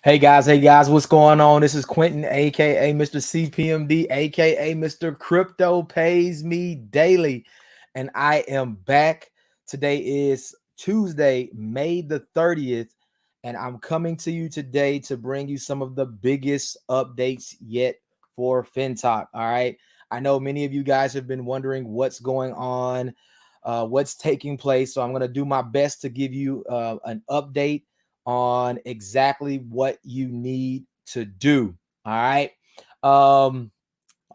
Hey guys, what's going on? This is Quentin, aka Mr. CPMD, aka Mr. Crypto Pays Me Daily, and I am back. Today is Tuesday, May the 30th, and I'm coming to you today to bring you some of the biggest updates yet for Fintok. All right, I know many of you guys have been wondering what's going on, what's taking place, so I'm going to do my best to give you an update on exactly what you need to do. All right. Um,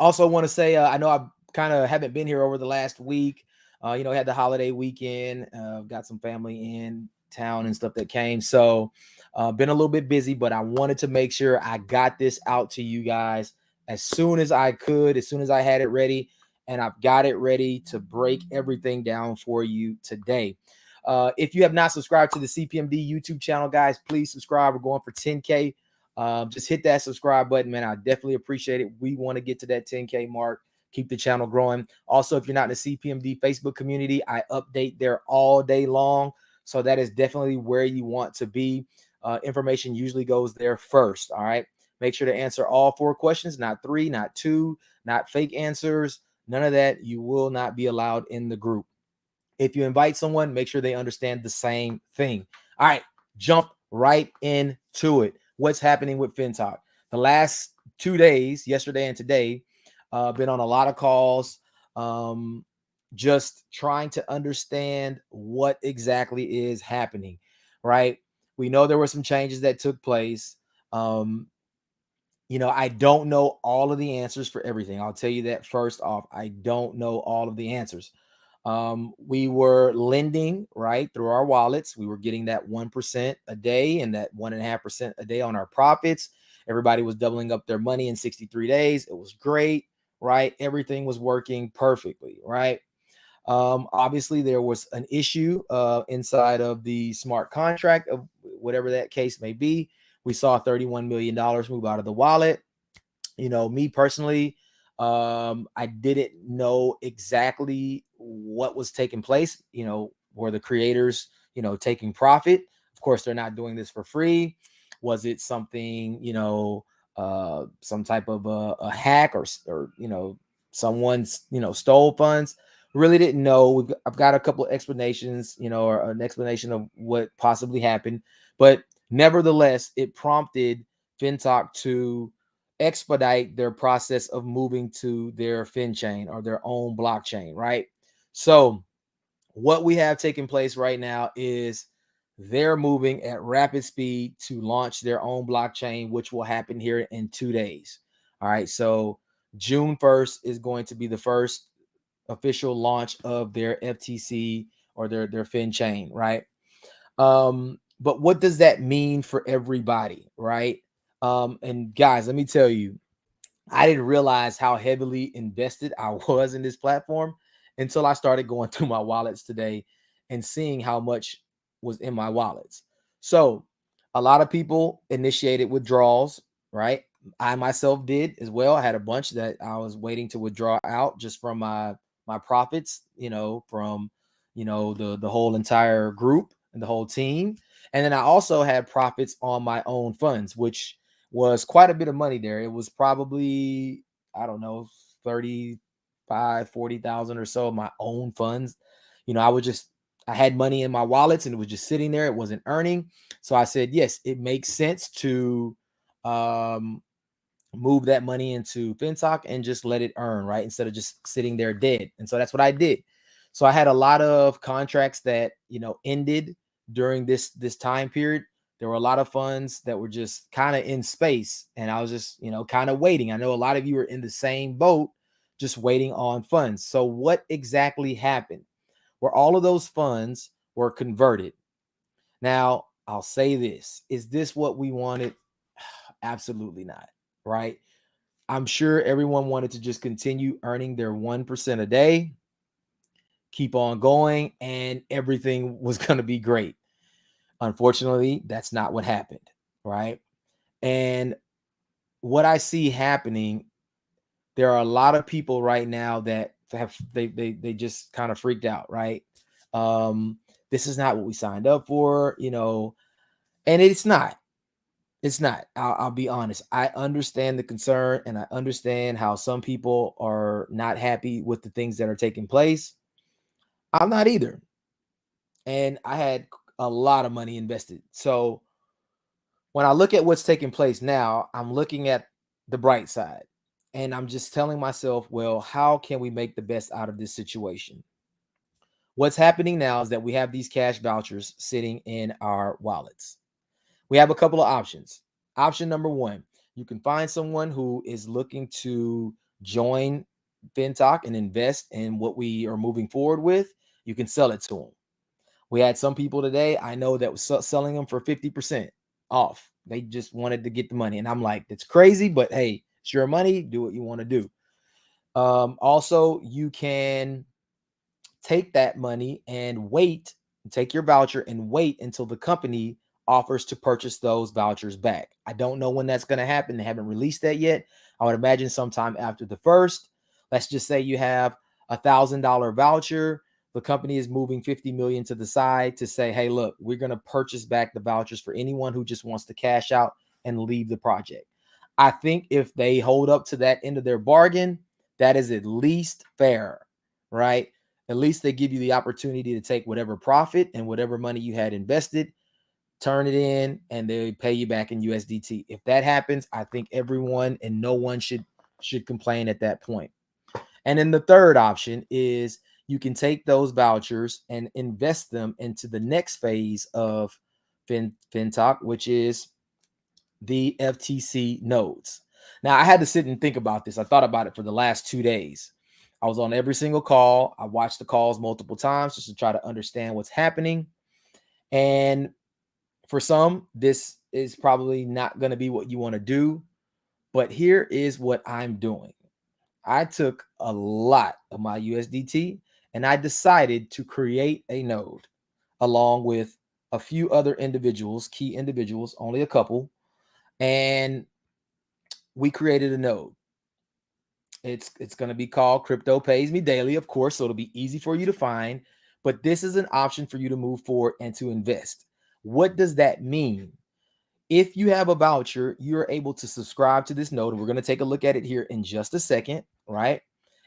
Also want to say, I know I kind of haven't been here over the last week. Had the holiday weekend, got some family in town and stuff that came. So, been a little bit busy, but I wanted to make sure I got this out to you guys as soon as I could, as soon as I had it ready. And I've got it ready to break everything down for you today. If you have not subscribed to the CPMD YouTube channel, guys, please subscribe. We're going for 10K. Just hit that subscribe button, man. I definitely appreciate it. We want to get to that 10K mark, keep the channel growing. Also, if you're not in the CPMD Facebook community, I update there all day long. So that is definitely where you want to be. Information usually goes there first. All right. Make sure to answer all 4 questions, not 3, not 2, not fake answers. None of that. You will not be allowed in the group. If you invite someone, make sure they understand the same thing. All right, jump right into it. What's happening with Fintok? The last 2 days, yesterday and today, been on a lot of calls, just trying to understand what exactly is happening, right? We know there were some changes that took place. I don't know all of the answers for everything. I'll tell you that first off. I don't know all of the answers. We were lending right through our wallets. We were getting that 1% a day and that 1.5% a day on our profits. Everybody was doubling up their money in 63 days. It was great, right? Everything was working perfectly, right? Obviously, there was an issue inside of the smart contract of whatever that case may be. We saw $31 million move out of the wallet. Me personally, I didn't know exactly what was taking place. Were the creators, taking profit? Of course, they're not doing this for free. Was it something, some type of a hack or someone's, stole funds? Really didn't know. I've got a couple of explanations, or an explanation of what possibly happened, but nevertheless, it prompted Fintok to expedite their process of moving to their FinChain or their own blockchain, right? So, what we have taking place right now is they're moving at rapid speed to launch their own blockchain, which will happen here in 2 days. All right. So, June 1st is going to be the first official launch of their FTC or their FinChain, right? But what does that mean for everybody, right? And guys, let me tell you, I didn't realize how heavily invested I was in this platform until I started going through my wallets today and seeing how much was in my wallets. So, a lot of people initiated withdrawals, right? I myself did as well. I had a bunch that I was waiting to withdraw out just from my profits, from the whole entire group and the whole team. And then I also had profits on my own funds, which was quite a bit of money there. It was probably, I don't know, 35, 40,000 or so of my own funds. I had money in my wallets and it was just sitting there. It wasn't earning. So I said, yes, it makes sense to um, move that money into Fintok and just let it earn, right? Instead of just sitting there dead. And so that's what I did. So I had a lot of contracts that, ended during this time period. There were a lot of funds that were just kind of in space and I was just, kind of waiting. I know a lot of you are in the same boat, just waiting on funds. So what exactly happened? Where all of those funds were converted. Now, I'll say this. Is this what we wanted? Absolutely not, right? I'm sure everyone wanted to just continue earning their 1% a day, keep on going, and everything was going to be great. Unfortunately, that's not what happened, right? And what I see happening, there are a lot of people right now that they just kind of freaked out, right? This is not what we signed up for, and it's not. It's not. I'll be honest. I understand the concern and I understand how some people are not happy with the things that are taking place. I'm not either. And I had a lot of money invested. So when I look at what's taking place now, I'm looking at the bright side and I'm just telling myself, well, how can we make the best out of this situation? What's happening now is that we have these cash vouchers sitting in our wallets. We have a couple of options. Option number one, you can find someone who is looking to join Fintok and invest in what we are moving forward with. You can sell it to them. We had some people today I know that was selling them for 50% off. They just wanted to get the money. And I'm like, that's crazy, but hey, it's your money. Do what you want to do. Also, you can take that money and wait, take your voucher and wait until the company offers to purchase those vouchers back. I don't know when that's going to happen. They haven't released that yet. I would imagine sometime after the first. Let's just say you have $1,000 voucher. The company is moving 50 million to the side to say, hey, look, we're going to purchase back the vouchers for anyone who just wants to cash out and leave the project. I think if they hold up to that end of their bargain, that is at least fair, right? At least they give you the opportunity to take whatever profit and whatever money you had invested, turn it in, and they pay you back in USDT. If that happens, I think everyone and no one should complain at that point. And then the third option is you can take those vouchers and invest them into the next phase of Fintok, which is the FTC nodes. Now, I had to sit and think about this. I thought about it for the last 2 days. I was on every single call. I watched the calls multiple times just to try to understand what's happening. And for some, this is probably not going to be what you want to do. But here is what I'm doing. I took a lot of my USDT and I decided to create a node along with a few other individuals, key individuals, only a couple. And we created a node. It's going to be called Crypto Pays Me Daily, of course, so it'll be easy for you to find. But this is an option for you to move forward and to invest. What does that mean? If you have a voucher, you're able to subscribe to this node. And we're going to take a look at it here in just a second, right?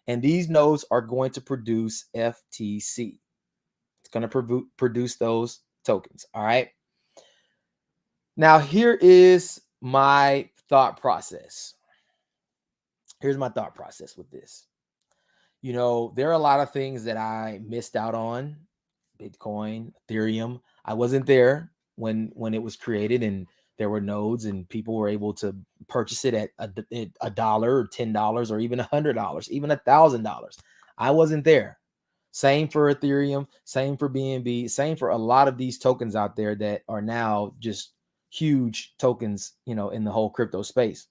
And these nodes are going to produce FTC. It's going to produce those tokens, all right? Now, here is my thought process. Here's my thought process with this. You know, there are a lot of things that I missed out on. Bitcoin, Ethereum. I wasn't there when it was created and there were nodes and people were able to purchase it at a dollar or $10 or even $100, even $1,000. I wasn't there. Same for Ethereum, same for BNB, same for a lot of these tokens out there that are now just huge tokens, you know, in the whole crypto space.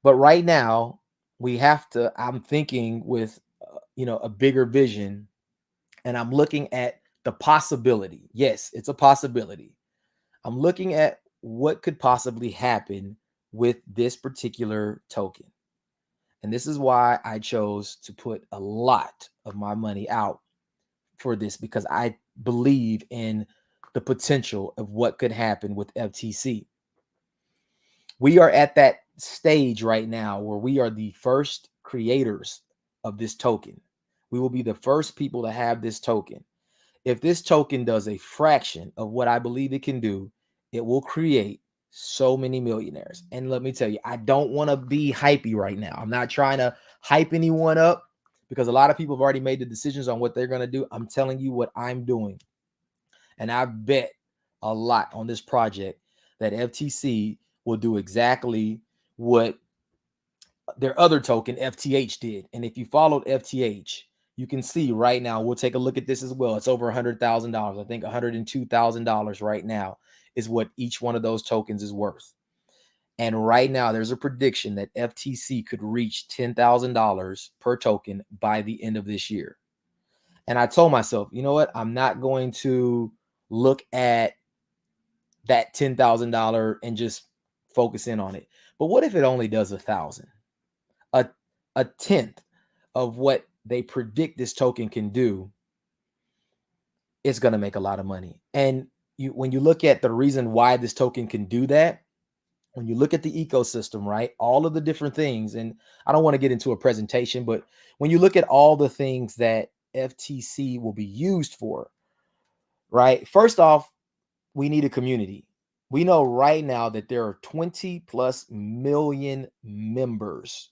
But right now, we have to, I'm thinking with, a bigger vision, and I'm looking at the possibility. Yes, it's a possibility. I'm looking at what could possibly happen with this particular token. And this is why I chose to put a lot of my money out for this, because I believe in the potential of what could happen with FTC. We are at that stage right now where we are the first creators of this token. We will be the first people to have this token. If this token does a fraction of what I believe it can do, it will create so many millionaires. And let me tell you, I don't want to be hypey right now. I'm not trying to hype anyone up because a lot of people have already made the decisions on what they're going to do. I'm telling you what I'm doing. And I bet a lot on this project that FTC will do exactly what their other token, FTH, did. And if you followed FTH, you can see right now, we'll take a look at this as well. It's over $100,000. I think $102,000 right now is what each one of those tokens is worth. And right now, there's a prediction that FTC could reach $10,000 per token by the end of this year. And I told myself, you know what? I'm not going to look at that $10,000 and just focus in on it. But what if it only does 1,000? A tenth of what they predict this token can do, it's going to make a lot of money. And when you look at the reason why this token can do that, when you look at the ecosystem, right, all of the different things, and I don't want to get into a presentation, but when you look at all the things that FTC will be used for, right, first off, we need a community. We know right now that there are 20 plus million members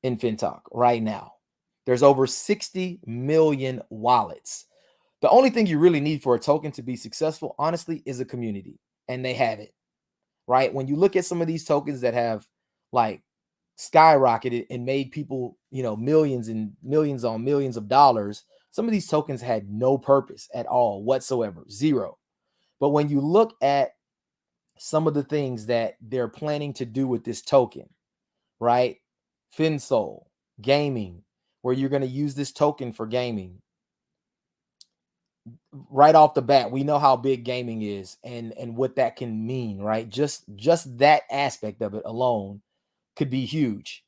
in Fintok right now. There's over 60 million wallets. The only thing you really need for a token to be successful, honestly, is a community, and they have it, right? When you look at some of these tokens that have like skyrocketed and made people, millions and millions on millions of dollars, some of these tokens had no purpose at all whatsoever, zero. But when you look at some of the things that they're planning to do with this token, right? Finsoul, gaming, where you're going to use this token for gaming. Right off the bat, we know how big gaming is and what that can mean, right? Just that aspect of it alone could be huge.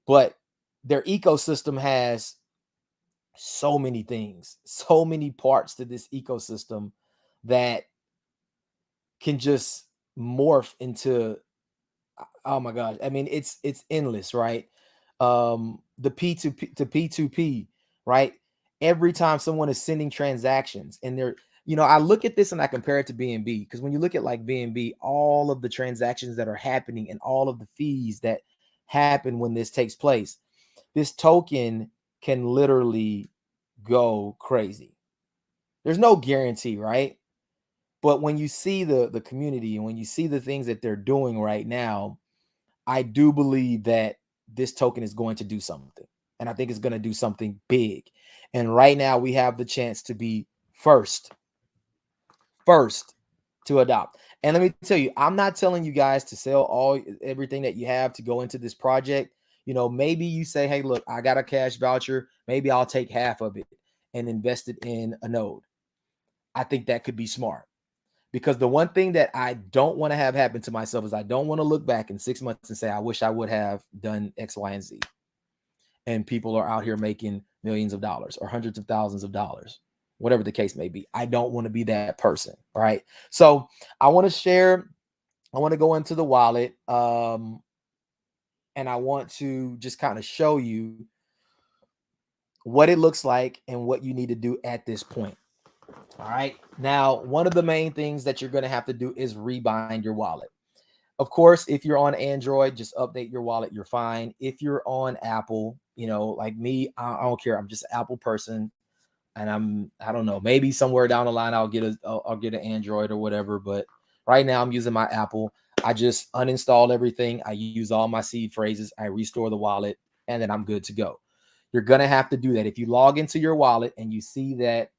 But their ecosystem has so many things, so many parts to this ecosystem that can just morph into, oh my gosh, I mean, it's endless, right? The P2P to P2P, right? Every time someone is sending transactions and they're, I look at this and I compare it to BNB, because when you look at like BNB, all of the transactions that are happening and all of the fees that happen when this takes place, this token can literally go crazy. There's no guarantee, right? But when you see the community and when you see the things that they're doing right now, I do believe that this token is going to do something. And I think it's going to do something big. And right now we have the chance to be first to adopt. And let me tell you, I'm not telling you guys to sell everything that you have to go into this project. Maybe you say, hey, look, I got a cash voucher. Maybe I'll take half of it and invest it in a node. I think that could be smart. Because the one thing that I don't want to have happen to myself is I don't want to look back in 6 months and say, I wish I would have done X, Y, and Z. And people are out here making millions of dollars or hundreds of thousands of dollars, whatever the case may be. I don't want to be that person. All right. So I want to go into the wallet. And I want to just kind of show you what it looks like and what you need to do at this point. All right. Now, one of the main things that you're going to have to do is rebind your wallet. Of course, if you're on Android, just update your wallet. You're fine. If you're on Apple, like me, I don't care. I'm just an Apple person, and I don't know. Maybe somewhere down the line, I'll get an Android or whatever. But right now, I'm using my Apple. I just uninstall everything. I use all my seed phrases. I restore the wallet, and then I'm good to go. You're gonna have to do that. If you log into your wallet and you see that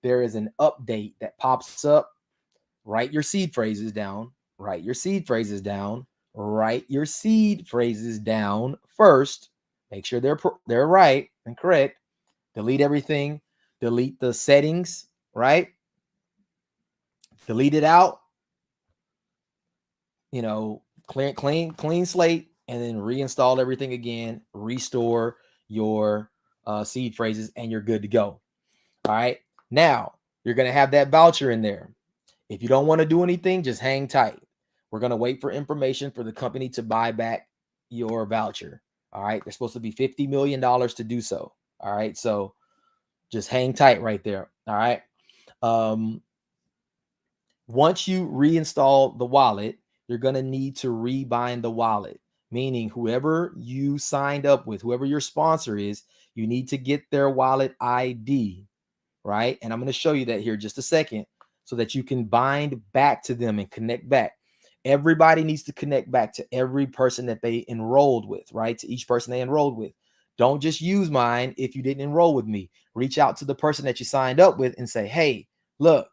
there is an update that pops up, write your seed phrases down, write your seed phrases down, write your seed phrases down first. Make sure they're right and correct. Delete everything, delete the settings, right? Delete it out, clean slate, and then reinstall everything again, restore your seed phrases, and you're good to go. All right. Now, you're going to have that voucher in there. If you don't want to do anything, just hang tight. We're going to wait for information for the company to buy back your voucher. All right. There's supposed to be $50 million to do so. All right. So just hang tight right there. All right. Once you reinstall the wallet, you're going to need to rebind the wallet, meaning whoever you signed up with, whoever your sponsor is, you need to get their wallet ID, right? And I'm going to show you that here just a second so that you can bind back to them and connect back. Everybody needs to connect back to every person that they enrolled with, right? To each person they enrolled with. Don't just use mine if you didn't enroll with me. Reach out to the person that you signed up with and say, hey, look,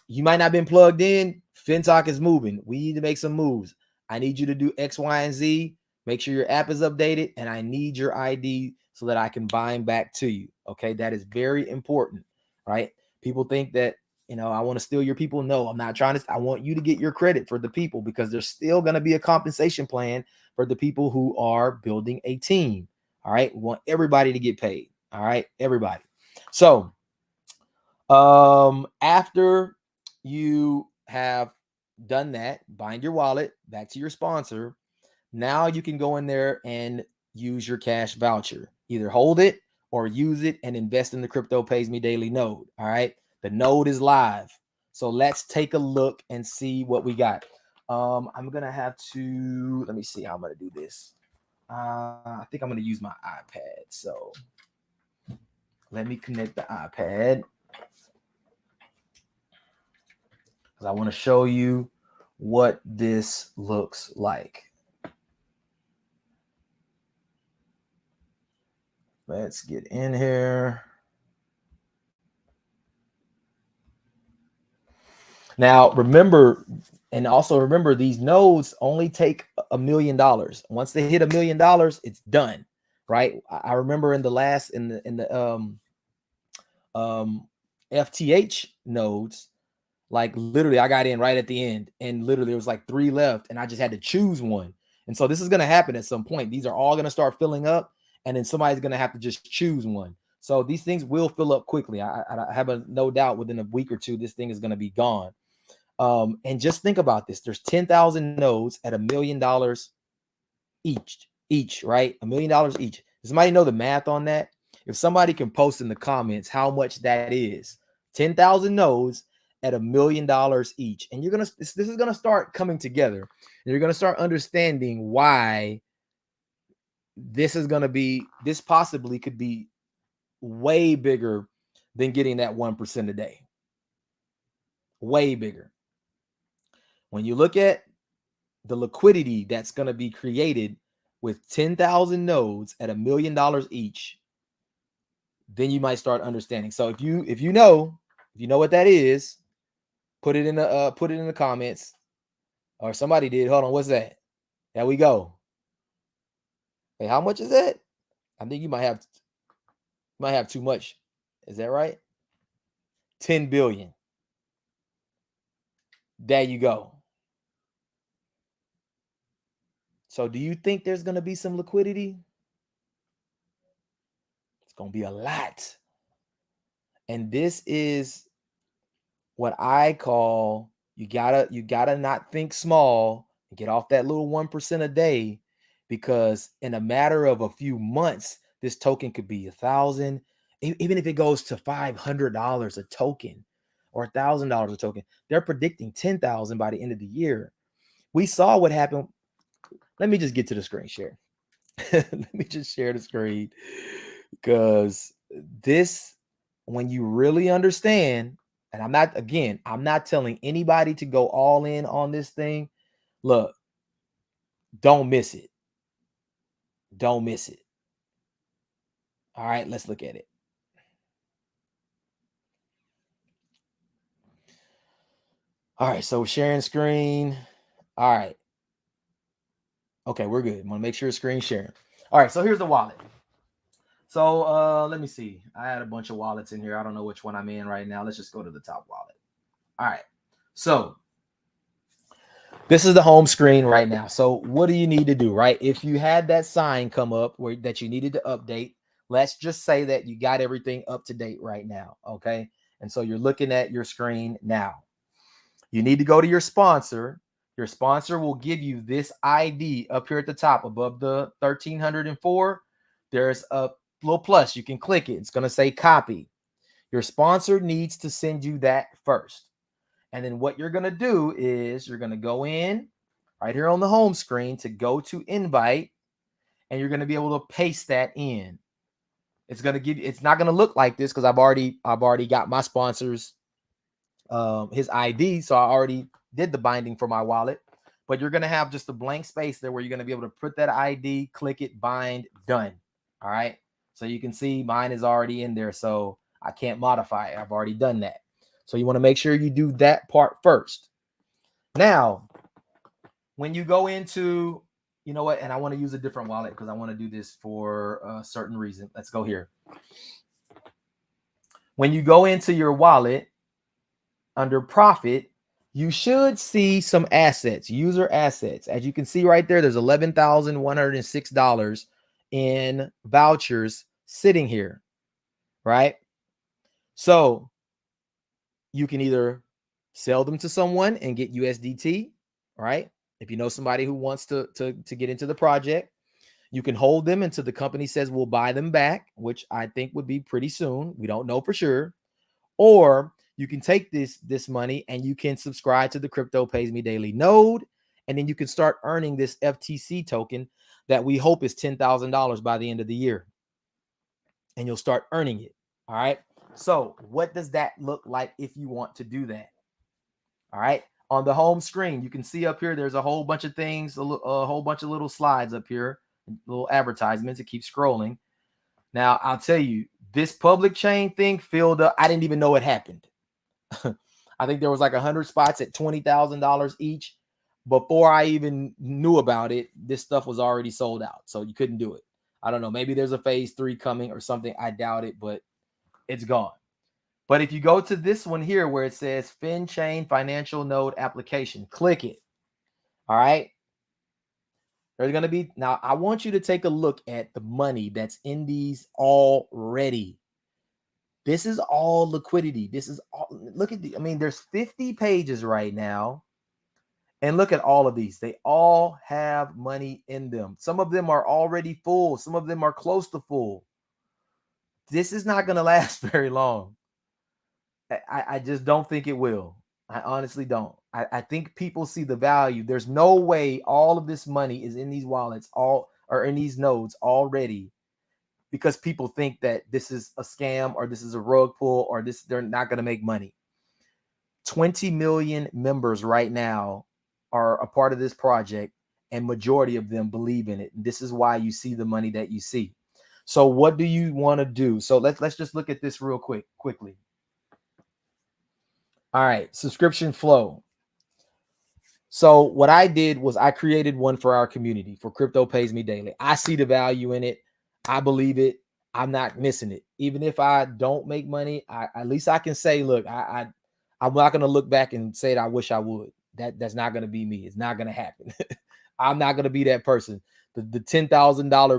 you might not have been plugged in. Fintok is moving. We need to make some moves. I need you to do X, Y, and Z. Make sure your app is updated, and I need your ID so that I can bind back to you. Okay, that is very important, right? People think that, I want to steal your people. No, I'm not trying to. I want you to get your credit for the people, because there's still going to be a compensation plan for the people who are building a team. All right, we want everybody to get paid. All right, everybody. So, after you have done that, bind your wallet back to your sponsor. Now you can go in there and use your cash voucher. Either hold it or use it and invest in the crypto pays me daily node. All right. The node is live. So let's take a look and see what we got. I'm going to have to, let me see how I'm going to do this. I think I'm going to use my iPad. So let me connect the iPad because I want to show you what this looks like. Let's get in here. Now, remember, and also remember, these nodes only take $1 million. Once they hit $1 million, it's done, right? I remember in the last in the FTH nodes, like literally, I got in right at the end, and literally, it was like 3 left, and I just had to choose one. And so this is going to happen at some point. These are all going to start filling up, and then somebody's going to have to just choose one. So these things will fill up quickly. I have no doubt within a week or two, this thing is going to be gone. And just think about this. There's 10,000 nodes at $1 million each, right? $1 million each. Does somebody know the math on that? If somebody can post in the comments how much that is, 10,000 nodes at $1 million each. And this is gonna start coming together. And you're gonna start understanding why this possibly could be way bigger than getting that 1% a day. Way bigger. When you look at the liquidity that's going to be created with 10,000 nodes at $1 million each, then you might start understanding. So if you know what that is, put it in the comments, or somebody did. Hold on, what's that? There we go. Hey, how much is that? I think you might have too much. Is that right? 10 billion. There you go. So do you think there's going to be some liquidity? It's going to be a lot. And this is what I call, you gotta not think small and get off that little 1% a day, because in a matter of a few months, this token could be 1,000, even if it goes to $500 a token or $1,000 a token. They're predicting 10,000 by the end of the year. We saw what happened. Let me just get to the screen share. Let me just share the screen, because this, when you really understand, and I'm not telling anybody to go all in on this thing. Look, don't miss it. Don't miss it. All right, let's look at it. All right, so sharing screen. All right. Okay, we're good. I want to make sure screen sharing. All right, so here's the wallet. So let me see. I had a bunch of wallets in here. I don't know which one I'm in right now. Let's just go to the top wallet. All right. So this is the home screen right now. So what do you need to do, right? If you had that sign come up that you needed to update, let's just say that you got everything up to date right now, okay? And so you're looking at your screen now. You need to go to your sponsor. Your sponsor will give you this ID up here at the top above the 1,304. There's a little plus. You can click it. It's going to say copy. Your sponsor needs to send you that first. And then what you're going to do is you're going to go in right here on the home screen to go to invite, and you're going to be able to paste that in. It's going to give you, it's not going to look like this because I've already got my sponsors, his ID. So I already did the binding for my wallet, but you're going to have just a blank space there where you're going to be able to put that ID, click it, bind, done. All right. So you can see mine is already in there. So I can't modify it. I've already done that. So you want to make sure you do that part first. Now, when you go into, you know what, and I want to use a different wallet because I want to do this for a certain reason. Let's go here. When you go into your wallet under profit, you should see some assets, user assets. As you can see right there, there's $11,106 in vouchers sitting here, right? So you can either sell them to someone and get USDT, right? If you know somebody who wants to get into the project, you can hold them until the company says we'll buy them back, which I think would be pretty soon. We don't know for sure. Or you can take this money and you can subscribe to the Crypto Pays Me Daily node, and then you can start earning this FTC token that we hope is $10,000 by the end of the year. And you'll start earning it. All right. So what does that look like if you want to do that? All right. On the home screen, you can see up here, there's a whole bunch of things, a whole bunch of little slides up here, little advertisements. It keeps scrolling. Now, I'll tell you, this public chain thing filled up. I didn't even know it happened. I think there was like 100 spots at $20,000 each. Before I even knew about it, this stuff was already sold out. So you couldn't do it. I don't know. Maybe there's a phase 3 coming or something. I doubt it, but it's gone. But if you go to this one here where it says FinChain Financial Node Application, click it. All right. There's going to be, now I want you to take a look at the money that's in these already. This is all liquidity. This is all, look at the, I mean, there's 50 pages right now. And look at all of these. They all have money in them. Some of them are already full. Some of them are close to full. This is not going to last very long. I just don't think it will. I honestly don't. I think people see the value. There's no way all of this money is in these wallets, all or in these nodes already, because people think that this is a scam or this is a rug pull or this they're not going to make money. 20 million members right now are a part of this project, and majority of them believe in it. This is why you see the money that you see. So what do you want to do? So let's just look at this real quickly. All right, subscription flow. So what I did was I created one for our community for Crypto Pays Me Daily. I see the value in it. I believe it. I'm not missing it. Even if I don't make money, at least I can say, look, I'm not going to look back and say that I wish I would. That's not going to be me. It's not going to happen. I'm not going to be that person. The $10,000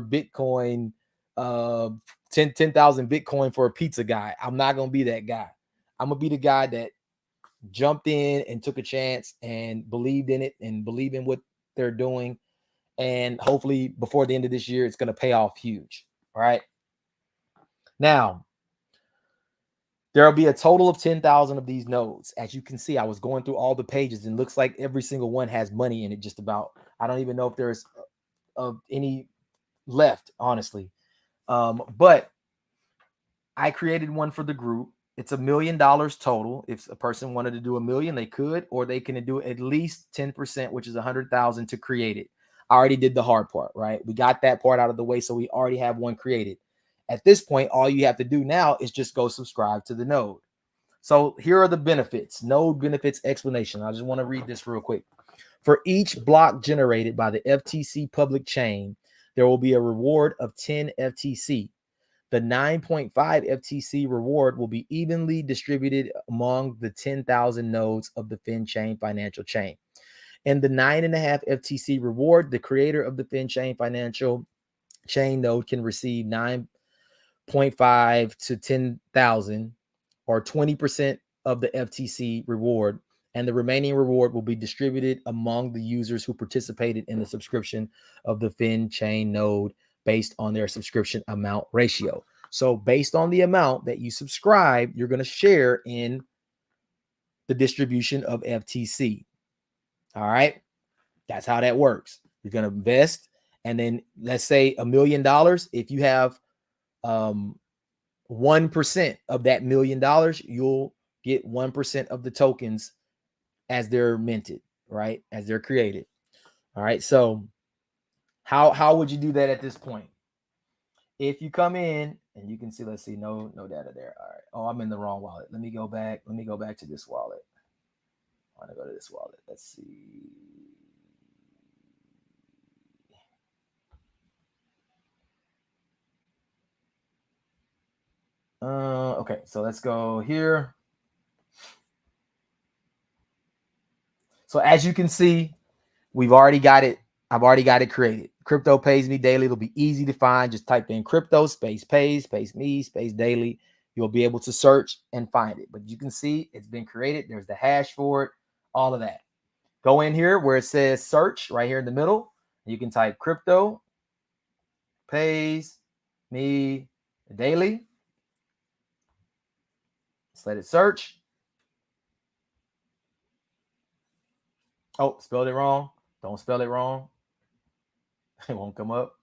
Bitcoin, 10,000 Bitcoin for a pizza guy. I'm not going to be that guy. I'm going to be the guy that jumped in and took a chance and believed in it and believe in what they're doing. And hopefully before the end of this year, it's going to pay off huge. All right. Now, there'll be a total of 10,000 of these nodes. As you can see, I was going through all the pages and looks like every single one has money in it. Just about. I don't even know if there's any left, honestly. But I created one for the group. It's $1 million total. If a person wanted to do $1 million, they could, or they can do at least 10%, which is 100,000 to create it. I already did the hard part, right? We got that part out of the way, so we already have one created. At this point, all you have to do now is just go subscribe to the node. So here are the benefits, node benefits explanation. I just want to read this real quick. For each block generated by the FTC public chain, there will be a reward of 10 FTC. The 9.5 FTC reward will be evenly distributed among the 10,000 nodes of the FinChain financial chain. And the 9.5 FTC reward, the creator of the FinChain financial chain node can receive 9.5 to 10,000 or 20% of the FTC reward. And the remaining reward will be distributed among the users who participated in the subscription of the FinChain node based on their subscription amount ratio. So based on the amount that you subscribe, you're going to share in the distribution of FTC. All right. That's how that works. You're going to invest. And then let's say $1 million. If you have 1% of that $1 million, you'll get 1% of the tokens as they're minted, right? As they're created. All right. So how would you do that at this point? If you come in and you can see, let's see, no data there. All right. Oh, I'm in the wrong wallet. Let me go back. Let me go back to this wallet. I want to go to this wallet. Let's see. Okay, so let's go here. So as you can see, we've already got it. I've already got it created. Crypto Pays Me Daily. It'll be easy to find. Just type in crypto space pays me space daily. you'll be able to search and find it. But you can see it's been created. There's the hash for it, all of that. Go in here where it says search right here in the middle. You can type crypto pays me daily. Let's let it search. Oh, spelled it wrong. Don't spell it wrong. It won't come up.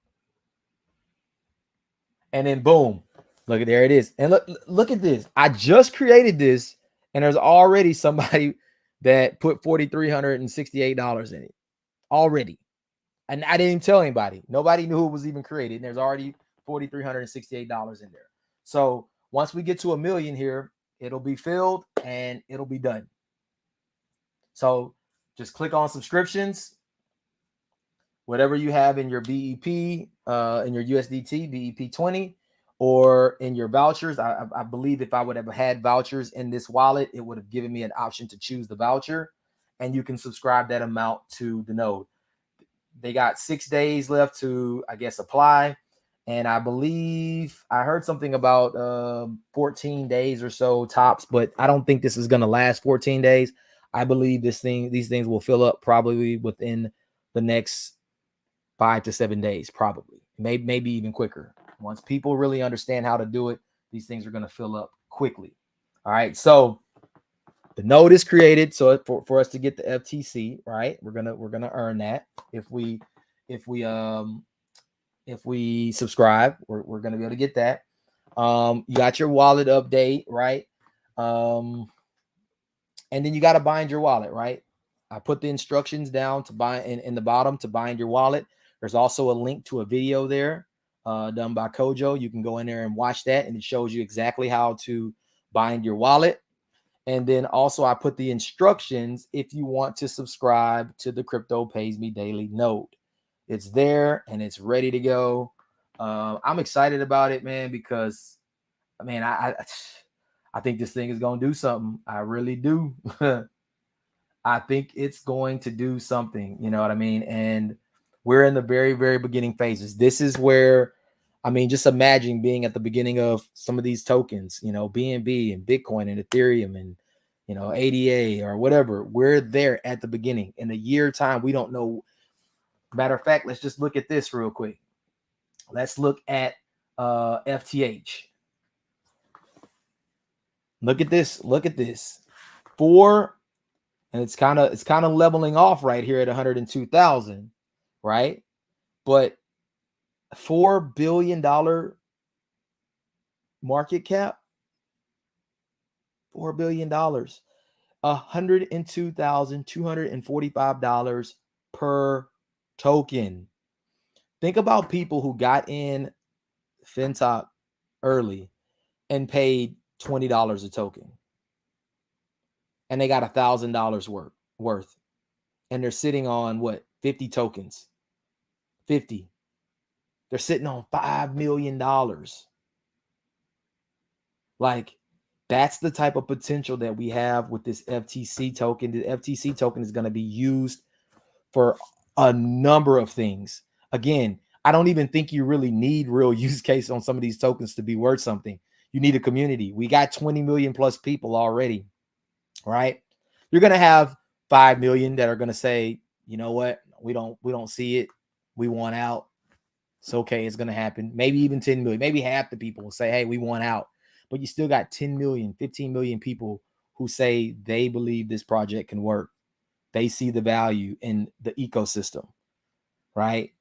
And then boom, look at there it is. And look at this. I just created this, and there's already somebody that put $4,368 in it already. And I didn't even tell anybody. Nobody knew it was even created. And there's already $4,368 in there. So once we get to 1 million here, it'll be filled and it'll be done. So just click on subscriptions. Whatever you have in your BEP, in your USDT, BEP20, or in your vouchers. I believe if I would have had vouchers in this wallet, it would have given me an option to choose the voucher, and you can subscribe that amount to the node. They got 6 days left to, I guess, apply. And I believe I heard something about 14 days or so tops, but I don't think this is going to last 14 days. I believe these things will fill up probably within the next 5 to 7 days, probably, maybe even quicker. Once people really understand how to do it, these things are going to fill up quickly. All right. So the node is created. So for us to get the FTC, right, we're gonna earn that if we subscribe, we're gonna be able to get that. You got your wallet update, right? And then you got to bind your wallet, right? I put the instructions down to bind in the bottom to bind your wallet. There's also a link to a video there done by Kojo. You can go in there and watch that, and it shows you exactly how to bind your wallet. And then also I put the instructions if you want to subscribe to the Crypto Pays Me Daily node. It's there and it's ready to go. I'm excited about it, man, because, man, I think this thing is going to do something. I really do. I think it's going to do something, you know what I mean? And we're in the very, very beginning phases. This is where, I mean, just imagine being at the beginning of some of these tokens, you know, BNB and Bitcoin and Ethereum and, you know, ADA or whatever. We're there at the beginning. In a year time, we don't know. Matter of fact, let's just look at this real quick. Let's look at FTH. Look at this. Look at this. And it's kind of leveling off right here at 102,000, right? But $4 billion market cap, $4 billion, $102,245 per token. Think about people who got in Fintok early and paid $20 a token, and they got $1,000 worth, and they're sitting on what, 50 tokens, 50. They're sitting on $5 million. Like, that's the type of potential that we have with this FTC token. The FTC token is going to be used for a number of things. Again, I don't even think you really need real use case on some of these tokens to be worth something. You need a community. We got 20 million plus people already, right? You're going to have 5 million that are going to say, you know what? We don't see it. We want out. It's okay. It's going to happen. Maybe even 10 million. Maybe half the people will say, hey, we want out. But you still got 10 million, 15 million people who say they believe this project can work. They see the value in the ecosystem, right?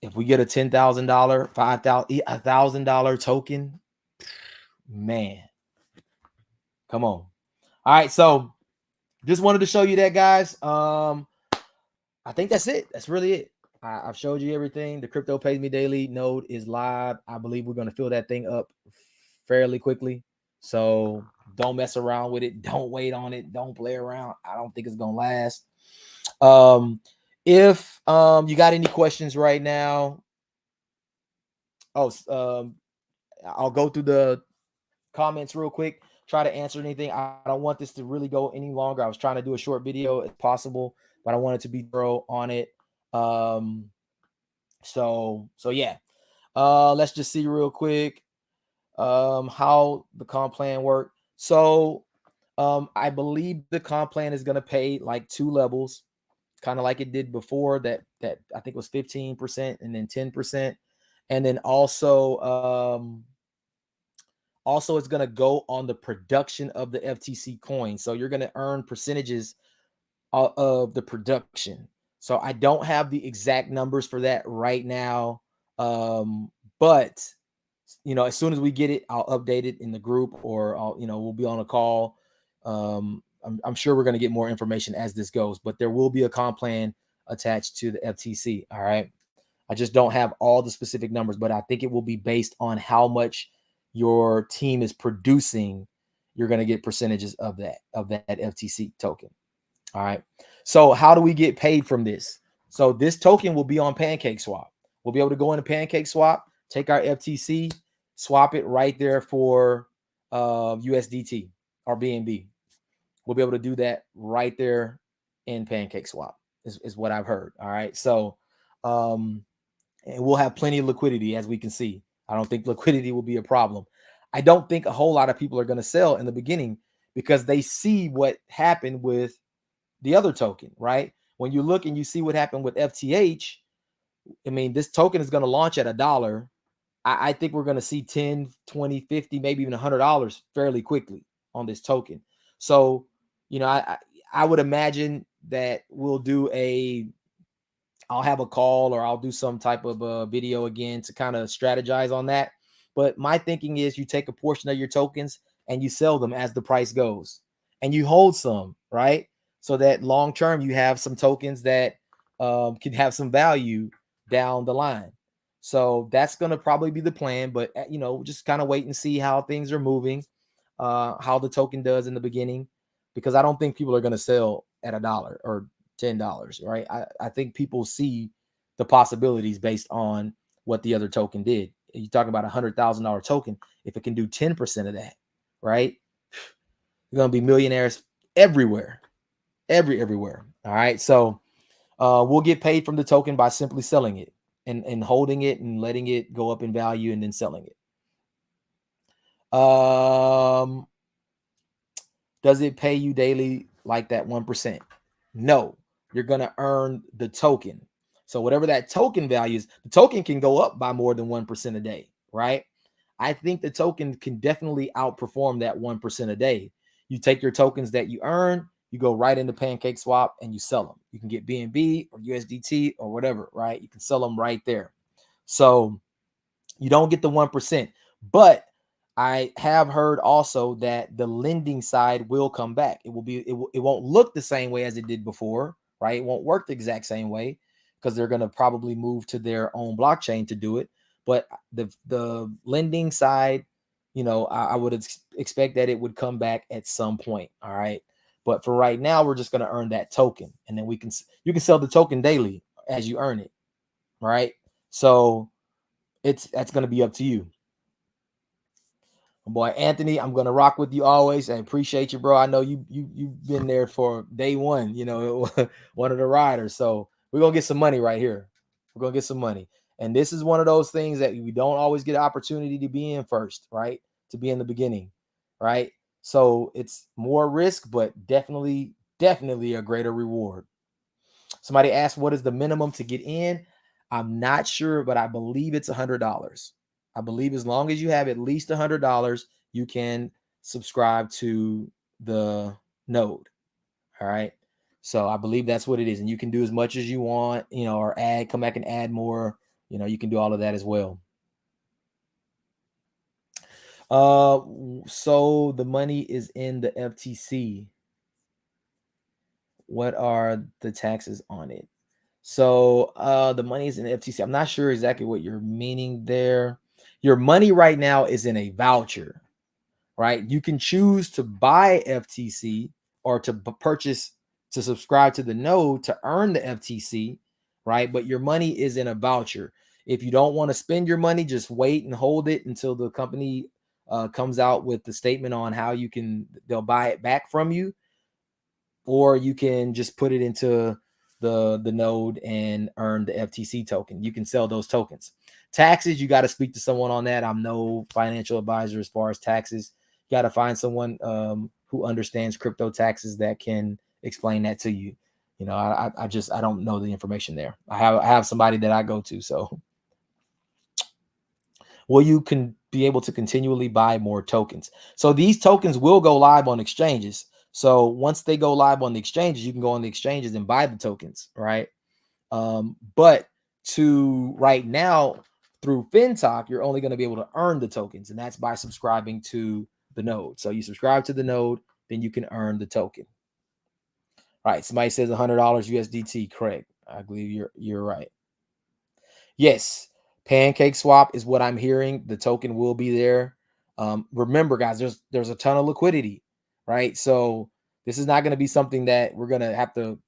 If we get a $10,000, $5,000, $1,000 token, man, come on. All right, so just wanted to show you that, guys. I think that's it. That's really it. I've showed you everything. The Crypto Pays Me Daily node is live. I believe we're going to fill that thing up fairly quickly. So don't mess around with it. Don't wait on it. Don't play around. I don't think it's going to last. If you got any questions right now, I'll go through the comments real quick, try to answer anything. I don't want this to really go any longer. I was trying to do a short video if possible, but I wanted to be thorough on it. So yeah. Let's just see real quick. How the comp plan work. So I believe the comp plan is going to pay like 2 levels, kind of like it did before. That I think was 15% and then 10%, and then also it's going to go on the production of the FTC coin. So you're going to earn percentages of the production. So I don't have the exact numbers for that right now, but as soon as we get it, I'll update it in the group, or we'll be on a call. I'm sure we're going to get more information as this goes, but there will be a comp plan attached to the FTC. All right. I just don't have all the specific numbers, but I think it will be based on how much your team is producing. You're going to get percentages of that FTC token. All right. So how do we get paid from this? So this token will be on PancakeSwap. We'll be able to go into PancakeSwap, take our FTC, swap it right there for USDT or BNB. We'll be able to do that right there in PancakeSwap is what I've heard. All right. So and we'll have plenty of liquidity, as we can see. I don't think liquidity will be a problem. I don't think a whole lot of people are going to sell in the beginning because they see what happened with the other token, right? When you look and you see what happened with FTH, I mean, this token is going to launch at $1. I think we're going to see 10, 20, 50, maybe even $100 fairly quickly on this token. So, I would imagine that I'll have a call, or I'll do some type of video again to kind of strategize on that. But my thinking is you take a portion of your tokens and you sell them as the price goes, and you hold some, right? So that long term you have some tokens that can have some value down the line. So that's going to probably be the plan, but just kind of wait and see how things are moving, how the token does in the beginning, because I don't think people are going to sell at $1 or $10, right? I think people see the possibilities based on what the other token did. You're talking about $100,000 token. If it can do 10% of that, right? You're going to be millionaires everywhere, everywhere. All right. So we'll get paid from the token by simply selling it and holding it and letting it go up in value and then selling it. Does it pay you daily like that 1%? No, you're going to earn the token. So whatever that token value is, the token can go up by more than 1% a day, right? I think the token can definitely outperform that 1% a day. You take your tokens that you earn, you go right into PancakeSwap and you sell them. You can get BNB or USDT or whatever, right? You can sell them right there. So you don't get the 1%, but I have heard also that the lending side will come back. It won't look the same way as it did before, right? It won't work the exact same way because they're going to probably move to their own blockchain to do it. But the lending side, I would expect that it would come back at some point. All right. But for right now, we're just going to earn that token, and then you can sell the token daily as you earn it. Right. So that's going to be up to you. Boy, Anthony, I'm gonna rock with you always. I appreciate you, bro. I know you've been there for day one, one of the riders. So we're gonna get some money right here. We're gonna get some money. And this is one of those things that we don't always get an opportunity to be in first, right? To be in the beginning, right? So it's more risk, but definitely a greater reward. Somebody asked, what is the minimum to get in? I'm not sure, but I believe it's $100. I believe as long as you have at least $100, you can subscribe to the node. All right. So I believe that's what it is. And you can do as much as you want, or come back and add more. You can do all of that as well. So the money is in the FTC. What are the taxes on it? So the money is in the FTC. I'm not sure exactly what you're meaning there. Your money right now is in a voucher, right? You can choose to buy FTC or to subscribe to the node to earn the FTC, right? But your money is in a voucher. If you don't want to spend your money, just wait and hold it until the company comes out with the statement on how they'll buy it back from you, or you can just put it into the node and earn the FTC token. You can sell those tokens. Taxes, you got to speak to someone on that. I'm no financial advisor as far as taxes. You got to find someone who understands crypto taxes that can explain that to you. You know, I don't know the information there. I have somebody that I go to. So, will you can be able to continually buy more tokens? So these tokens will go live on exchanges. So once they go live on the exchanges, you can go on the exchanges and buy the tokens, right? But to right now through Fintok, you're only going to be able to earn the tokens, and that's by subscribing to the node. So you subscribe to the node, then you can earn the token. All right. Somebody says $100 USDT. Correct. I believe you're right. Yes. Pancake swap is what I'm hearing. The token will be there. Remember, guys, there's a ton of liquidity, right? So this is not going to be something that we're going to have to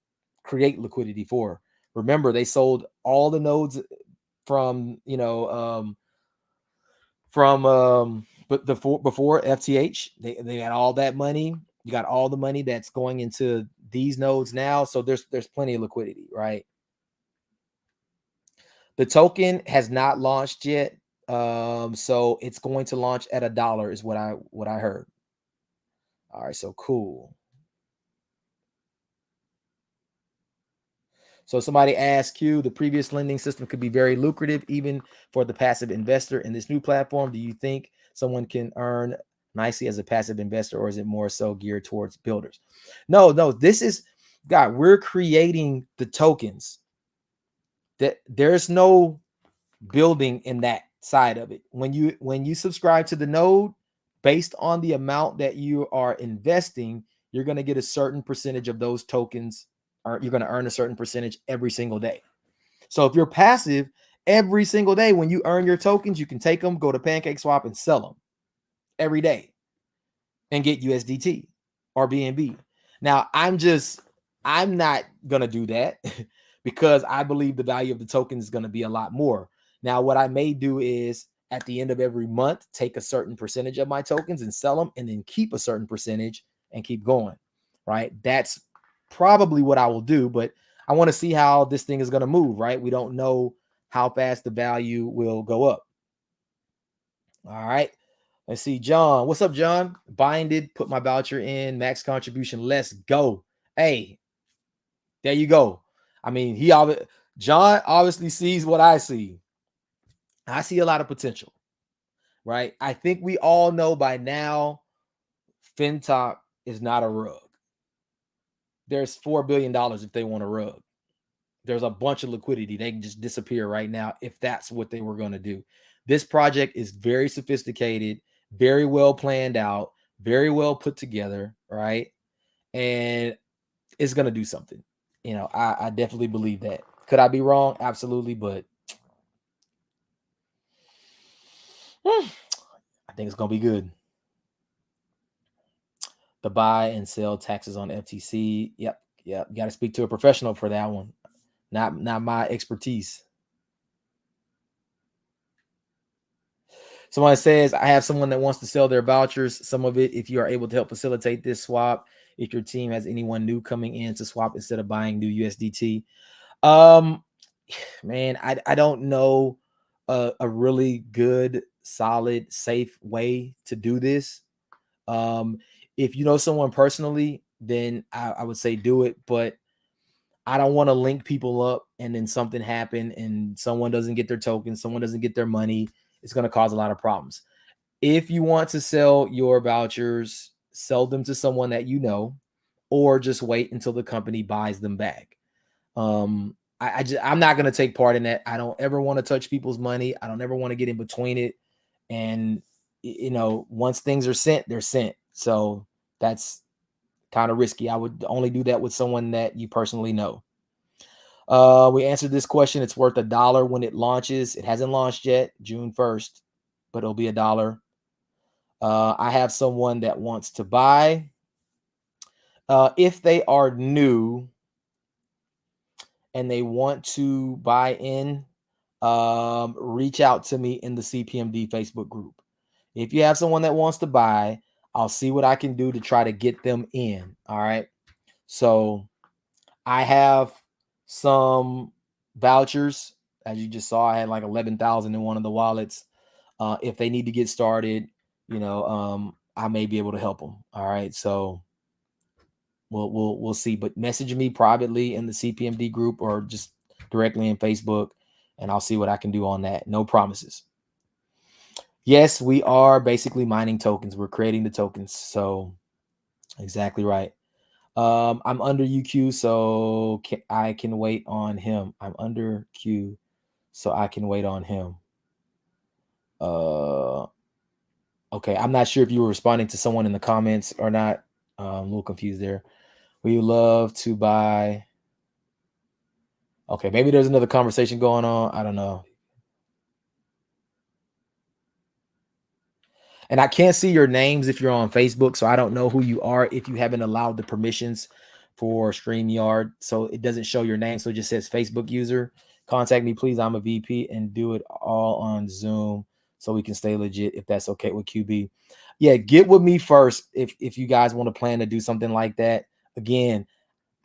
create liquidity for. Remember, they sold all the nodes from but before FTH. They got all that money. You got all the money that's going into these nodes now. So there's plenty of liquidity, right? The token has not launched yet. So it's going to launch at $1 is what I heard. All right, so cool. So somebody asked you, the previous lending system could be very lucrative even for the passive investor. In this new platform, do you think someone can earn nicely as a passive investor, or is it more so geared towards builders? No, this is, God, we're creating the tokens. That there's no building in that side of it. When you subscribe to the node, based on the amount that you are investing, you're going to get a certain percentage of those tokens, or you're going to earn a certain percentage every single day. So if you're passive, every single day when you earn your tokens, you can take them, go to Pancake Swap and sell them every day and get USDT or BNB. Now, I'm not going to do that because I believe the value of the token is going to be a lot more. Now, what I may do is at the end of every month, take a certain percentage of my tokens and sell them, and then keep a certain percentage and keep going, right? That's probably what I will do, but I want to see how this thing is going to move, right? We don't know how fast the value will go up. All right. Let's see, John. What's up, John? Binded, put my voucher in, max contribution. Let's go. Hey, there you go. I mean, John obviously sees what I see. I see a lot of potential, right? I think we all know by now Fintok is not a rug. There's $4 billion if they want a rug. There's a bunch of liquidity. They can just disappear right now if that's what they were going to do. This project is very sophisticated, very well planned out, very well put together, right? And it's going to do something. You know, I definitely believe that. Could I be wrong? Absolutely. But I think it's going to be good. The buy and sell taxes on FTC. Yep. You got to speak to a professional for that one. Not my expertise. Someone says, I have someone that wants to sell their vouchers. Some of it, if you are able to help facilitate this swap, if your team has anyone new coming in to swap instead of buying new USDT. Man, I don't know a really good, solid, safe way to do this. If you know someone personally, then I would say do it, but I don't want to link people up and then something happen and someone doesn't get their tokens, someone doesn't get their money. It's going to cause a lot of problems. If you want to sell your vouchers, sell them to someone that you know, or just wait until the company buys them back. I'm not going to take part in that. I don't ever want to touch people's money. I don't ever want to get in between it. And, you know, once things are sent, they're sent. So that's kind of risky. I would only do that with someone that you personally know. We answered this question. It's worth $1 when it launches. It hasn't launched yet, June 1st, but it'll be $1. I have someone that wants to buy. If they are new and they want to buy in, reach out to me in the CPMD Facebook group. If you have someone that wants to buy, I'll see what I can do to try to get them in. All right. So I have some vouchers. As you just saw, I had like 11,000 in one of the wallets. If they need to get started, I may be able to help them. All right, so we'll see. But message me privately in the CPMD group or just directly in Facebook, and I'll see what I can do on that. No promises. Yes, we are basically mining tokens. We're creating the tokens. So exactly right. I'm under UQ, so I can wait on him. I'm under Q, so I can wait on him. Okay, I'm not sure if you were responding to someone in the comments or not. I'm a little confused there. We love to buy. Okay, maybe there's another conversation going on. I don't know. And I can't see your names if you're on Facebook, so I don't know who you are if you haven't allowed the permissions for StreamYard. So it doesn't show your name, so it just says Facebook user. Contact me, please. I'm a VP, and do it all on Zoom so we can stay legit if that's okay with QB. Yeah, get with me first if you guys want to plan to do something like that. Again,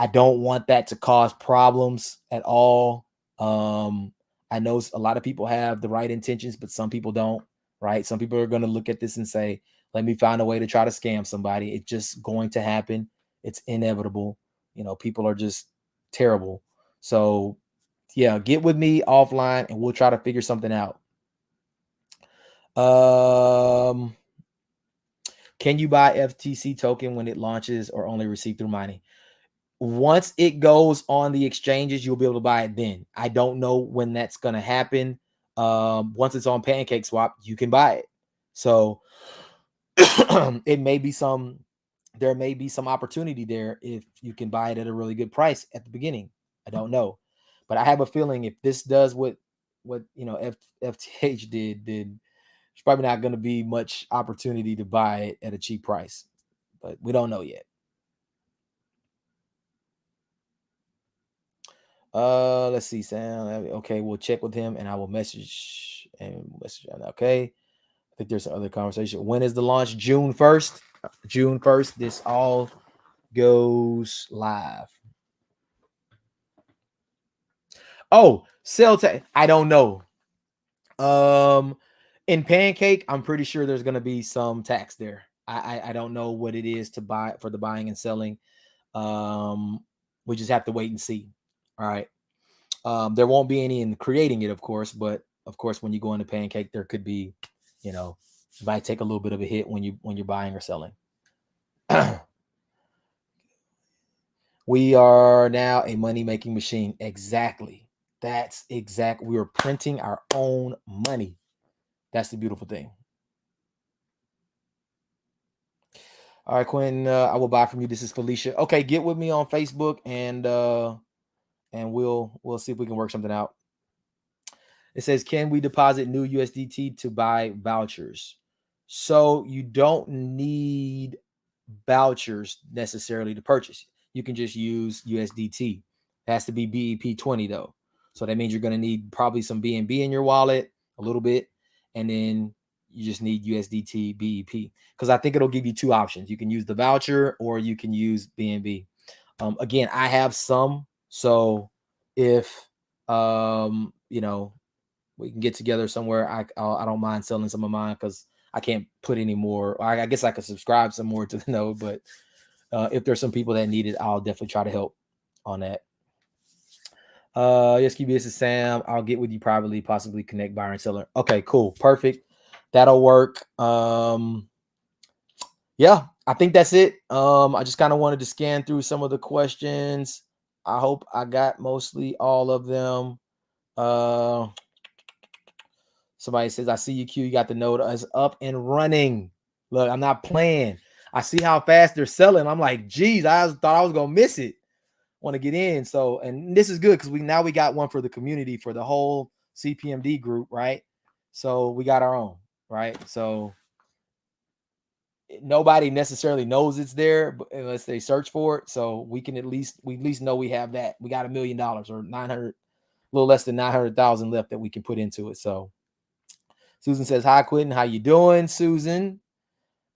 I don't want that to cause problems at all. I know a lot of people have the right intentions, but some people don't, right? Some people are going to look at this and say, let me find a way to try to scam somebody. It's just going to happen. It's inevitable. People are just terrible. So, yeah, get with me offline and we'll try to figure something out. Can you buy FTC token when it launches or only receive through mining? Once it goes on the exchanges, you'll be able to buy it then. I don't know when that's going to happen. Once it's on Pancake Swap, you can buy it. So there may be some opportunity there if you can buy it at a really good price at the beginning. I don't know. But I have a feeling if this does what FTH did, there's probably not going to be much opportunity to buy it at a cheap price. But we don't know yet. Let's see, Sam. Okay, we'll check with him and I will message. Okay. I think there's another conversation. When is the launch? June 1st. June 1st. This all goes live. Oh, sell tax. I don't know. In Pancake, I'm pretty sure there's gonna be some tax there. I don't know what it is to buy for the buying and selling. We just have to wait and see. All right. There won't be any in creating it, of course, but of course, when you go into Pancake, there could be, you might take a little bit of a hit when you're buying or selling. We are now a money-making machine. Exactly. That's exact. We are printing our own money. That's the beautiful thing. All right, Quinn. I will buy from you. This is Felicia. Okay, get with me on Facebook and we'll see if we can work something out. It says, can we deposit new USDT to buy vouchers? So you don't need vouchers necessarily to purchase. You can just use USDT. It has to be BEP20 though. So that means you're going to need probably some BNB in your wallet, a little bit, and then you just need USDT BEP because I think it'll give you two options. You can use the voucher or you can use BNB. Again, I have some, so if we can get together somewhere, I don't mind selling some of mine because I can't put any more. I guess I could subscribe some more to the node, but if there's some people that need it, I'll definitely try to help on that. Yes, QB, this is Sam. I'll get with you privately, possibly connect buyer and seller. Okay, cool. Perfect. That'll work. Yeah, I think that's it. I just kind of wanted to scan through some of the questions. I hope I got mostly all of them. Somebody says, I see you, Q. You got the node is up and running. Look, I'm not playing. I see how fast they're selling. I'm like, geez, I thought I was gonna miss it. Want to get in. So, and this is good because we got one for the community for the whole CPMD group, right? So we got our own, right? So nobody necessarily knows it's there unless they search for it. So we at least know we have that. We got $1 million or 900, a little less than 900,000 left that we can put into it. So Susan says, hi, Quentin. How you doing, Susan?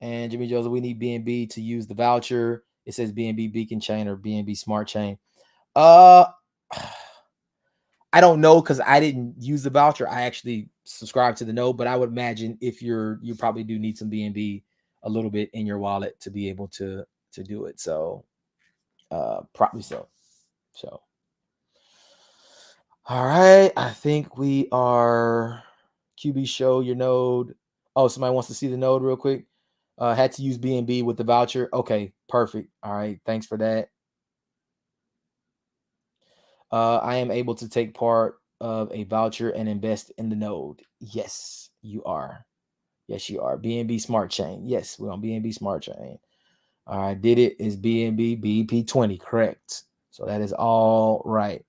And Jimmy Joseph, we need BNB to use the voucher. It says BNB Beacon Chain or BNB Smart Chain. I don't know because I didn't use the voucher. I actually subscribed to the node, but I would imagine if you probably do need some BNB a little bit in your wallet to be able to do it. So probably so. So all right, I think we are QB show your node. Oh, somebody wants to see the node real quick. Had to use BNB with the voucher. Okay, perfect. All right, thanks for that. I am able to take part of a voucher and invest in the node. Yes, you are. Yes, you are. BNB Smart Chain. Yes, we're on BNB Smart Chain. All right, did it is BNB BP20, correct. So that is all right.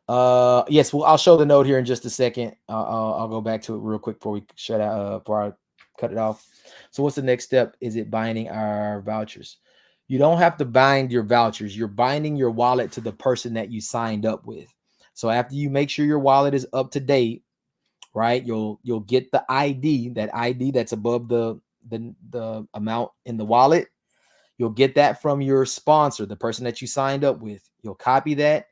Yes, well, I'll show the node here in just a second. I'll go back to it real quick before we shut out, before I cut it off. So what's the next step? Is it binding our vouchers? You don't have to bind your vouchers. You're binding your wallet to the person that you signed up with. So after you make sure your wallet is up to date, right? You'll get the ID, that ID that's above the amount in the wallet. You'll get that from your sponsor, the person that you signed up with. You'll copy that.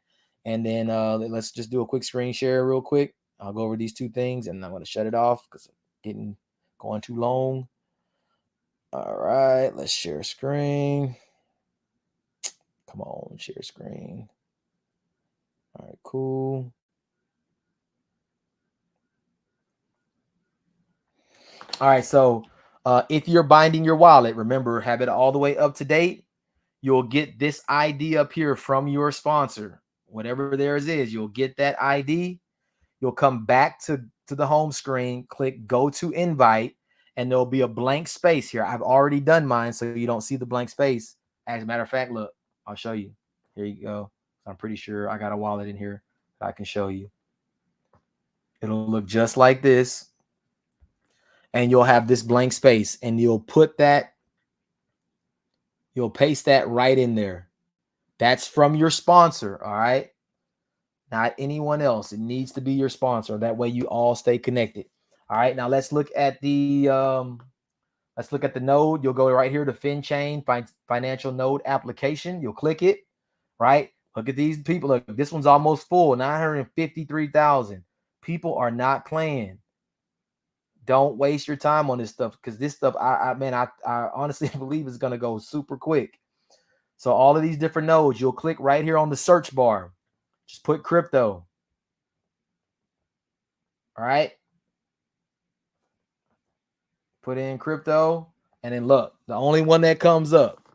And then let's just do a quick screen share real quick. I'll go over these two things and I'm going to shut it off because it's going too long. All right, let's share screen. Come on, share screen. All right, cool. All right, so if you're binding your wallet, remember, have it all the way up to date. You'll get this ID up here from your sponsor. Whatever theirs is, you'll get that ID. You'll come back to the home screen, click go to invite, and there'll be a blank space here. I've already done mine, so you don't see the blank space. As a matter of fact, look, I'll show you. Here you go. I'm pretty sure I got a wallet in here that I can show you. It'll look just like this. And you'll have this blank space, and you'll paste that right in there. That's from your sponsor, all right? Not anyone else. It needs to be your sponsor. That way you all stay connected. All right, now let's look at the node. You'll go right here to FinChain financial node application. You'll click it, right? Look at these people. Look, this one's almost full, 953,000. People are not playing. Don't waste your time on this stuff because this stuff, I honestly believe is going to go super quick. So all of these different nodes, you'll click right here on the search bar. Just put crypto. All right. Put in crypto. And then look, the only one that comes up,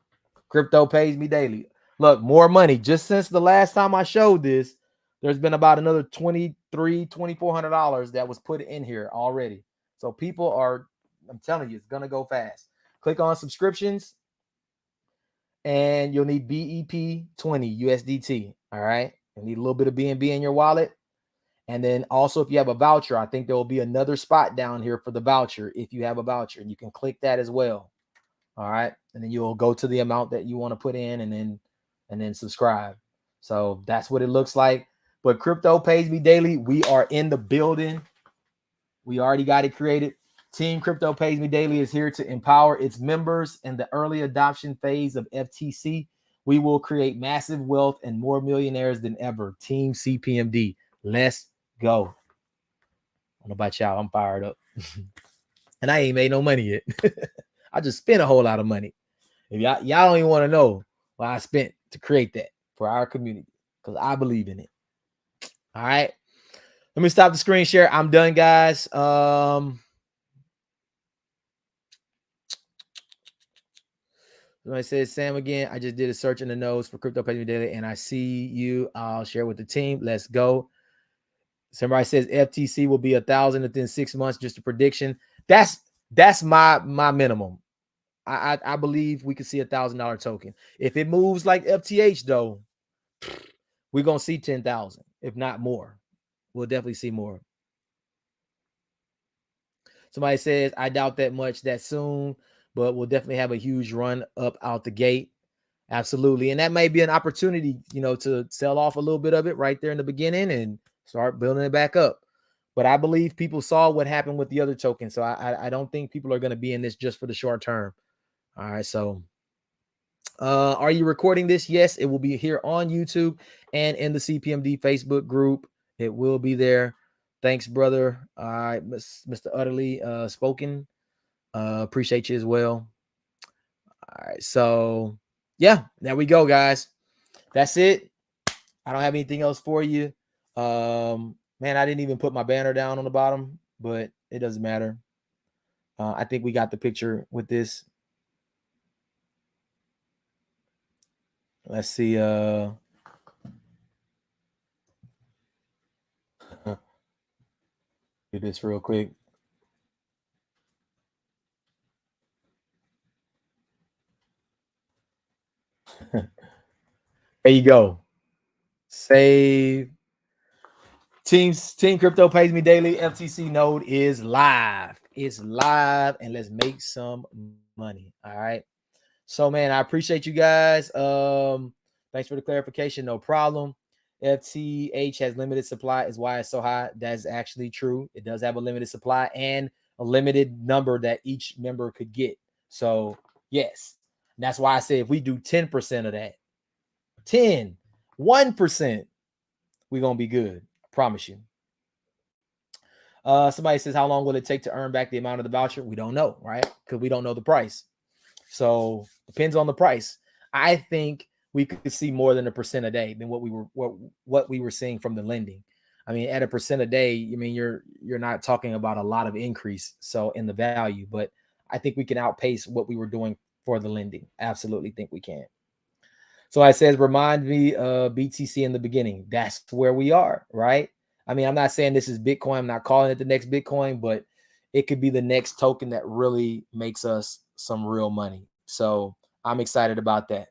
crypto pays me daily. Look, more money. Just since the last time I showed this, there's been about another $2,400 that was put in here already. So people are, I'm telling you, it's going to go fast. Click on subscriptions. And you'll need BEP20 USDT. All right. You need a little bit of BNB in your wallet. And then also, if you have a voucher, I think there will be another spot down here for the voucher. If you have a voucher, you can click that as well. All right. And then you'll go to the amount that you want to put in and then subscribe. So that's what it looks like. But crypto pays me daily. We are in the building. We already got it created. Team Crypto Pays Me Daily is here to empower its members in the early adoption phase of FTC. We will create massive wealth and more millionaires than ever. Team CPMD. Let's go. I don't know about y'all. I'm fired up. And I ain't made no money yet. I just spent a whole lot of money. If y'all don't even want to know what I spent to create that for our community, because I believe in it. All right. Let me stop the screen share. I'm done, guys. Somebody says, Sam, again, I just did a search in the notes for Crypto Pays Me Daily, and I see you. I'll share with the team. Let's go. Somebody says FTC will be 1,000 within 6 months. Just a prediction. That's my minimum. I believe we could see $1,000 token. If it moves like FTH, though, we're gonna see 10,000, if not more. We'll definitely see more. Somebody says, I doubt that much that soon, but we'll definitely have a huge run up out the gate. Absolutely. And that may be an opportunity, to sell off a little bit of it right there in the beginning and start building it back up. But I believe people saw what happened with the other token. So I don't think people are going to be in this just for the short term. All right. So Are you recording this? Yes, it will be here on YouTube and in the CPMD Facebook group. It will be there. Thanks, brother. All right, Mr. Utterly Spoken. Appreciate you as well. All right, so yeah, there we go, guys. That's it. I don't have anything else for you. Man, I didn't even put my banner down on the bottom, but it doesn't matter. I think we got the picture with this. Let's see. Do this real quick. There you go. Save. Team Crypto pays me daily. FTC node is live. It's live, and let's make some money. All right. So, man, I appreciate you guys. Thanks for the clarification. No problem. FTH has limited supply, is why it's so high. That's actually true. It does have a limited supply and a limited number that each member could get. So, yes, that's why I say if we do 10% of that, 1%, we're gonna be good. I promise you. Somebody says, how long will it take to earn back the amount of the voucher? We don't know, right? Because we don't know the price. So depends on the price. I think we could see more than 1% a day than what we were seeing from the lending. I mean, at 1% a day, I mean you're not talking about a lot of increase so in the value, but I think we can outpace what we were doing for the lending. Absolutely think we can. So I says, remind me of BTC in the beginning. That's where we are, right? I mean, I'm not saying this is Bitcoin. I'm not calling it the next Bitcoin, but it could be the next token that really makes us some real money. So I'm excited about that.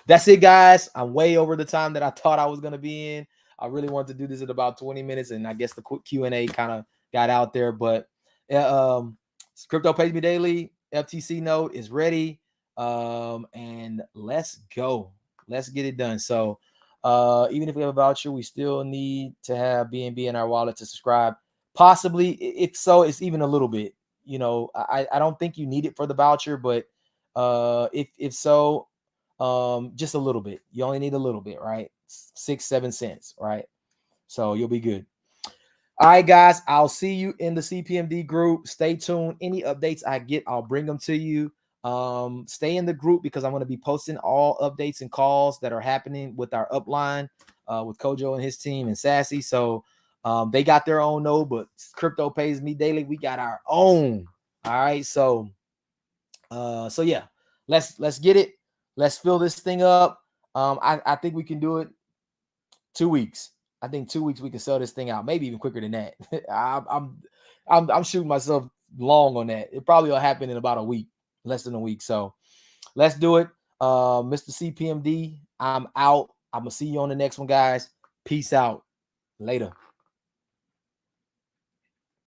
That's it, guys. I'm way over the time that I thought I was going to be in. I really wanted to do this in about 20 minutes, and I guess the quick Q&A kind of got out there. But Crypto Pays Me Daily, FTC node is ready. And let's go. Let's get it done. So even if we have a voucher, we still need to have BNB in our wallet to subscribe. Possibly, if so, it's even a little bit. You know, I don't think you need it for the voucher, but if so, just a little bit. You only need a little bit, right? 6-7 cents, right? So you'll be good. All right, guys, I'll see you in the CPMD group. Stay tuned. Any updates I get, I'll bring them to you. Stay in the group because I'm going to be posting all updates and calls that are happening with our upline, with Kojo and his team and Sassy. So they got their own node, but Crypto Pays Me Daily, we got our own. All right, so yeah, let's get it. Let's fill this thing up. I think we can do it 2 weeks. I think 2 weeks we can sell this thing out, maybe even quicker than that. I'm shooting myself long on that. It probably will happen in about a week, less than a week. So let's do it. Mr. CPMD, I'm out. I'm gonna see you on the next one, guys. Peace out. Later.